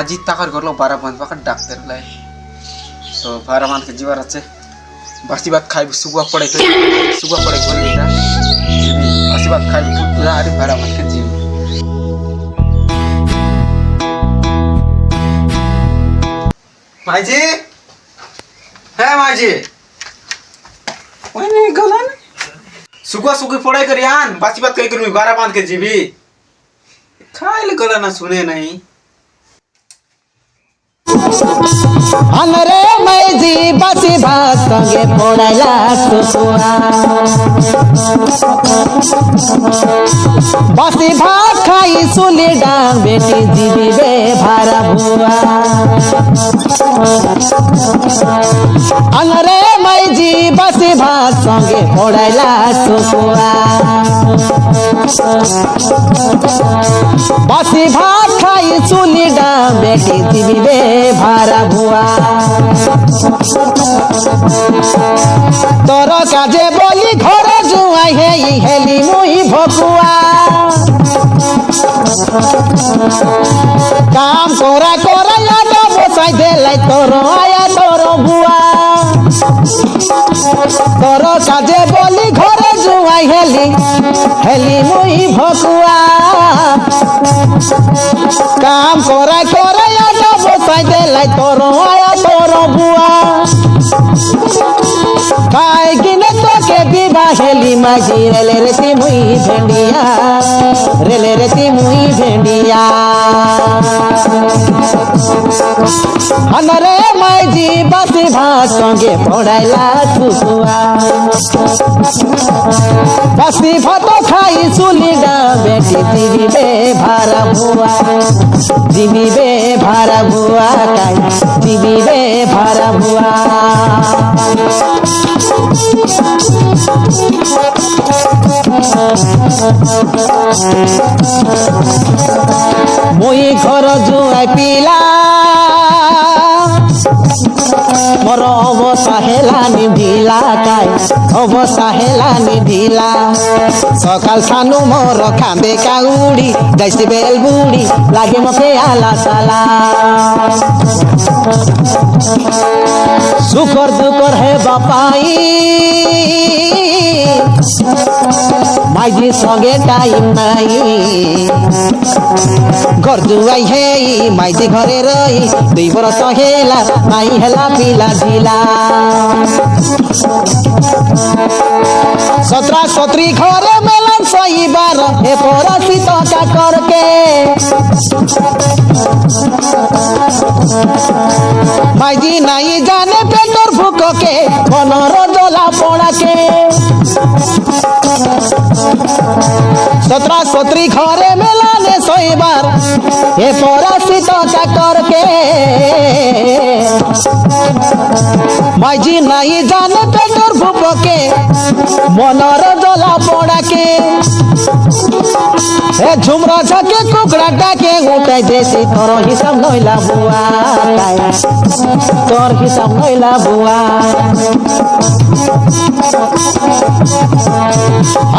আজি টাকার গরলো 12 বন্ধ পাকা ডাক্তার লাই তো 12 মান কে জীবার আছে বাসি ভাত খাই সুগুয়া পড়ে করে এটা বাসি ভাত খাই পুরা আরে 12 মান কে জীব মাইজি হ্যাঁ মাইজি ওই নে গলান सुगुआ सुगुई पढ़ाई करी आन बासी बात कही करूँ 12 बांध के जीवी खाए ले गला ना सुने नहीं अनरे मैं जी बासी बात संगे पढ़ाइला सुसुआ बासी भात खाई सुनी डांग बेटी जीवी बे भारा भुआ अनरे मैं जी बासी भात संगे पढ़ाइला सुसुआ बासी भात खाई सुनी डांग बेटी जीवी बे भारा भुआ तोर काजे बोली घर जुआई हे हेली मुई भकुआ काम कोरा कोरा यादो बसाई देलाई तोर आया तोर बुआ तोर काजे बोली घर जुआई हेली मुई भकुआ काम कोरा कोरा यादो बसाई देलाई तोर आया तोर बुआ काय गिने तो के बिबा हेली माजी रेले रेती मुई भेंडिया रेले रेती मुई भेंडिया अनरे माजी बासी भात संगे पढ़ाइला सुसुआ बासी भात खाई सुनी डा बेटी जीवी बे भारा भुआ जीवी बे भारा भुआ काय जीवी बे भारा भुआ मुई घर जुआई पिला मोर अवसा हेला निधिला काय अवसा हेला निधिला सकाल सानु मोर खांबे काउड़ी जैसे बेल बुड़ी लागे मफे आला साला सुकर दुकर है बापाई माइजी संगे टाइम नहीं घर जुआई है माइजी घरे रही 2 बरस हेला नाई हेला पिला जिला 17 घरे मेलन सही बार हे परसी टका करके माइजी नाई जाने पेटर भूक के मनर जला पड़ा के 17 घरे मेलाने सही बार हे परसी टका करके माइजी नाई जाने पेटर भूक के मनर जला पड़ा के ए झुमरा झके कुकड़ा डाके उठाई देसी तोर हिसाब नइला बुआ तोर हिसाब नइला बुआ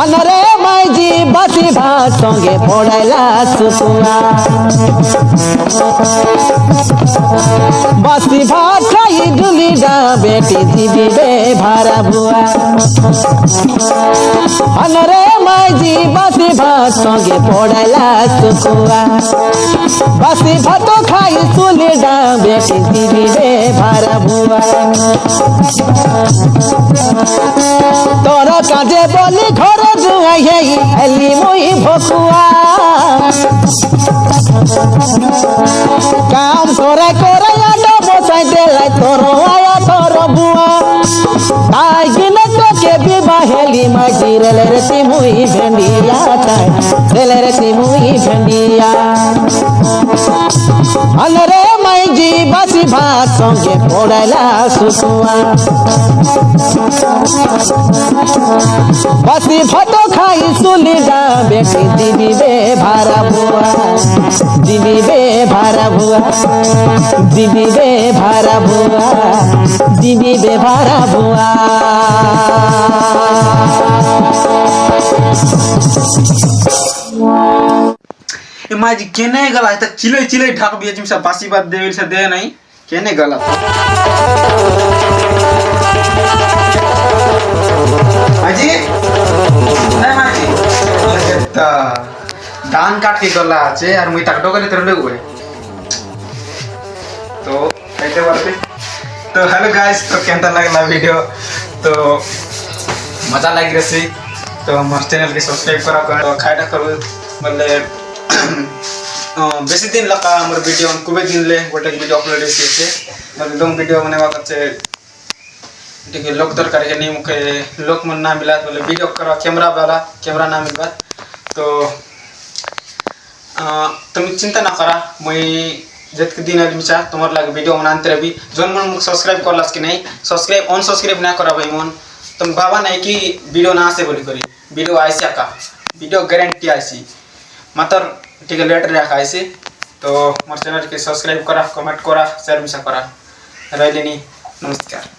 अनरे माइजी बासी भात संगे पढ़ाइला सुसुआ बासी भात खाई डुली डा बेटी जीवी बे भारा भुआ अनरे माइजी बासी भात संगे पढ़ाइला सुसुआ बासी भात खाई सुनी डा बेटी जीवी बे भारा भुआ तोर काजे बोली घर जुआई हे हेली मुई भकुआ काम करे करे यादो बसाई देलाई तोर आया तोर बुआ आई गिने तो के बिबा हेली माजी रेले रेती मुई भेंडिया काय रेले रेती मुई भेंडिया अनरे माइजी बासी भात संगे पढ़ाइला सुसुआ बासी भात खाई सुनी डा बेटी जीवी बे भारा भुआ जीवी बे भारा भुआ जीवी बे भारा भुआ जीवी बे भारा भुआ माजी केने गला तक चिले चिले ढाक बिया जिम सब बासी बात देवे से दे नहीं केने गला माजी नहीं माजी लगता धान काट के गला आचे और मुई तक डोगले तरले हुए तो कैसे बात तो हेलो गाइस तो कैसा लगला वीडियो तो मजा लग रही सी तो हमारे चैनल के सब्सक्राइब करा खाइटा करो मतलब बेसी दिन लगा हमर वीडियो कुबे दिन ले गोटे वीडियो अपलोड से मतलब दम वीडियो बनेवा कचे ठीक है लोक दरकार है नहीं मुके लोक मन ना मिला बोले वीडियो करा कैमरा ना मिलबा तो तुम चिंता ना करा मुई जत के दिन मिचा तुम्हार लागे वीडियो बनाते रही जोन मन सब्सक्राइब करलास कि नहीं सब्सक्राइब अनसब्सक्राइब ना करा भाई मन तुम बाबा नहीं कि वीडियो ना से बोली करी वीडियो आइसे का वीडियो गारंटी आइसी मात्र ठीक है लेट रखा ऐसे तो मोर चैनल के सब्सक्राइब करा कमेंट करा शेयर मिसा करा रही नमस्कार।